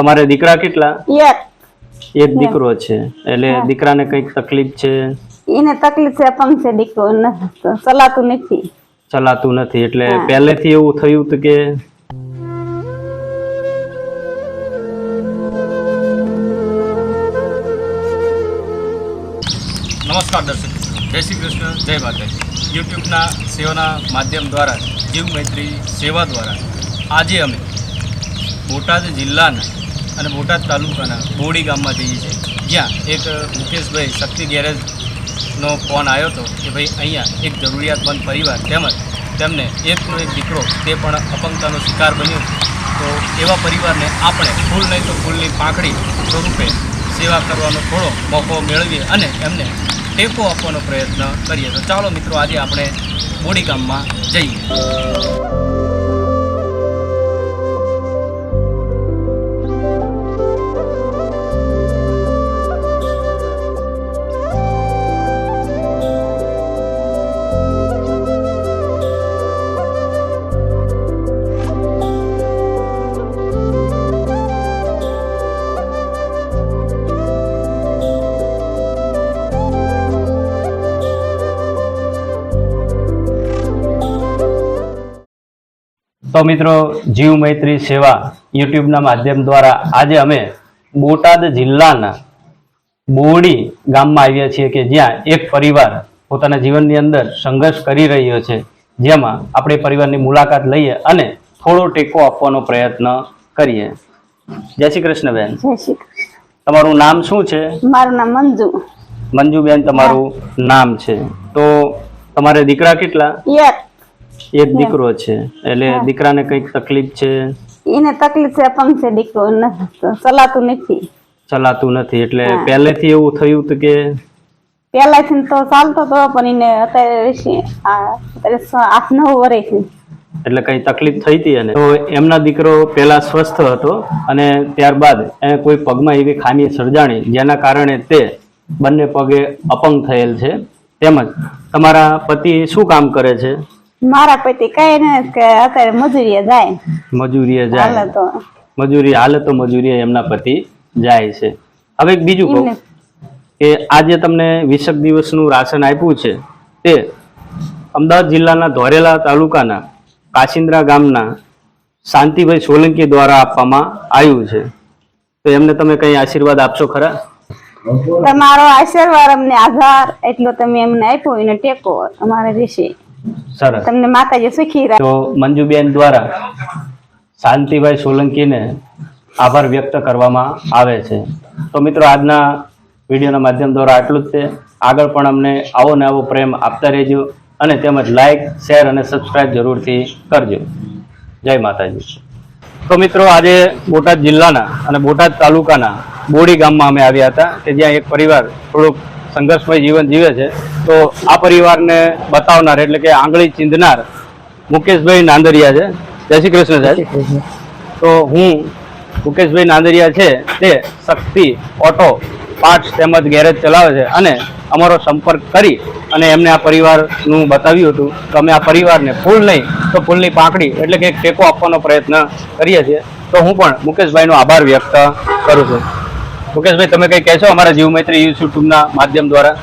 તમારે દીકરા કેટલા? એક એક દીકરો છે. એટલે દીકરાને કઈક તકલીફ છે? એને તકલીફ છે, અપંગ છે દીકરો, ચલાતું નથી. ચલાતું નથી એટલે પહેલેથી એવું થયું હતું કે? નમસ્કાર દર્શક, જય શ્રી કૃષ્ણ, જય માતાજી. યુટ્યુબના સેવાના માધ્યમ દ્વારા જીવ મૈત્રી સેવા દ્વારા આજે અમે બોટાદ જિલ્લાના અને બોટાદ તાલુકાના બોડી ગામમાં જઈએ છીએ, જ્યાં એક મુકેશભાઈ શક્તિ ગેરેજનો ફોન આવ્યો હતો કે ભાઈ અહીંયા એક જરૂરિયાતમંદ પરિવાર તેમજ તેમને એકનો એક દીકરો તે પણ અપંગતાનો શિકાર બન્યો છે. તો એવા પરિવારને આપણે ફૂલ નહીં તો ફૂલની પાંખડી સ્વરૂપે સેવા કરવાનો થોડો મોકો મેળવીએ અને એમને ટેકો આપવાનો પ્રયત્ન કરીએ. તો ચાલો મિત્રો, આજે આપણે બોડી ગામમાં જઈએ. તો મિત્રો, જીવ મૈત્રી સેવા યુટ્યુબના માધ્યમ દ્વારા આજે અમે બોટાદ જિલ્લાના બોડી ગામમાં આવ્યા છીએ કે જ્યાં એક પરિવાર પોતાના જીવનની અંદર સંઘર્ષ કરી રહ્યો છે, જેમાં આપણે પરિવારની મુલાકાત લઈએ અને થોડો ટેકો આપવાનો પ્રયત્ન કરીએ. જય શ્રી કૃષ્ણ બેન. જય શ્રી કૃષ્ણ. તમારું નામ શું છે? મારું નામ મંજુ. મંજુબેન તમારું નામ છે. તો તમારે દીકરા કેટલા? એક દીકરો છે. એટલે દીકરાને કઈક તકલીફ છે? એને તકલીફ છે, અપંગ છે દીકરો, ચલાતું નથી. ચલાતું નથી એટલે પહેલેથી એવું થયું હતું કે? પહેલાથી તો ચાલતો હતો, પણ એને અત્યારે 8-9 વર્ષથી એટલે કઈ તકલીફ થઈ હતી એને? તો એમના દીકરો પહેલા સ્વસ્થ હતો અને ત્યારબાદ એને કોઈ પગમાં એવી ખામી સર્જાણી જેના કારણે તે બંને પગે અપંગ થયેલ છે. તેમજ તમારા પતિ શું કામ કરે છે? મારા પતિ કઈ નહીં, કે અત્યારે મજૂરીએ જાય. મજૂરીએ જાય. હાલે તો મજૂરીએ એમના પતિ જાય છે. હવે એક બીજું કહું કે આજે તમને 20 દિવસનું રાશન આપ્યું છે તે અમદાવાદ જિલ્લાના ધોરેલા તાલુકાના કાશિન્દ્રા ગામના શાંતિભાઈ સોલંકી દ્વારા આપવામાં આવ્યું છે. તો એમને તમે કઈ આશીર્વાદ આપશો ખરા? તમારો આશીર્વાદ અમને આધાર એટલો તમે એમને આપ્યો, એને ટેકો અમારે રહેશે. સરસ. તમને માતાજી સુખી રાખે. તો મંજુબેન દ્વારા શાંતિભાઈ સોલંકીને આભાર વ્યક્ત કરવામાં આવે છે. તો મિત્રો, આજના વિડીયોના માધ્યમ દ્વારા આટલું જ છે. આગળ પણ અમને આવો ને આવો પ્રેમ આપતા રહેજો અને તેમજ લાઈક, શેર અને સબસ્ક્રાઇબ જરૂરથી કરજો. જય માતાજી. તો મિત્રો, આજે બોટાદ જિલ્લાના અને બોટાદ તાલુકાના બોડી ગામમાં અમે આવ્યા હતા કે જ્યાં એક પરિવાર થોડુંક સંઘર્ષમય જીવન જીવે છે. તો આ પરિવારને બતાવનાર એટલે કે આંગળી ચીંધનાર મુકેશભાઈ નાંદરિયા છે. જય શ્રી કૃષ્ણ સાહેબ. તો હું મુકેશભાઈ નાંદરિયા છે તે શક્તિ ઓટો પાર્ટ્સ તેમજ ગેરેજ ચલાવે છે અને અમારો સંપર્ક કરી અને એમને આ પરિવારનું બતાવ્યું હતું. તો અમે આ પરિવારને ફૂલ નહીં તો ફૂલની પાંખડી એટલે કે એક ટેકો આપવાનો પ્રયત્ન કરીએ છીએ. તો હું પણ મુકેશભાઈનો આભાર વ્યક્ત કરું છું. મુકેશભાઈ, તમે કંઈ કહેશો અમારા જીવ મૈત્રી યુટ્યુબના માધ્યમ દ્વારા?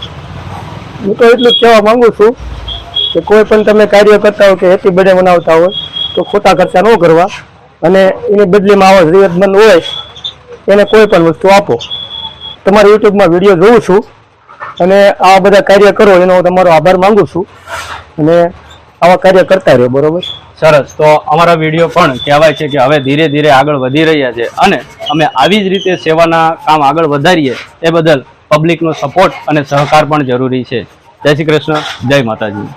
હું તો એટલું જ કહેવા માંગુ છું કે કોઈ પણ તમે કાર્ય કરતા હોય કે હેપી બર્થડે મનાવતા હોય તો ખોટા ખર્ચા ન કરવા અને એની બદલીમાં આવા જરૂરિયાતમંદ હોય એને કોઈ પણ વસ્તુ આપો. તમારા યુટ્યુબમાં વિડીયો જોઉં છું અને આવા બધા કાર્ય કરો એનો હું તમારો આભાર માંગુ છું અને આવા કાર્ય કરતા રહ્યો. બરોબર? સરસ. તો અમારા વિડીયો પણ કહેવાય છે કે હવે ધીરે ધીરે આગળ વધી રહ્યા છે અને અમે આવી જ રીતે સેવાના કામ આગળ વધારીએ એ બદલ પબ્લિકનો સપોર્ટ અને સહકાર પણ જરૂરી છે. જય શ્રી કૃષ્ણ, જય માતાજી.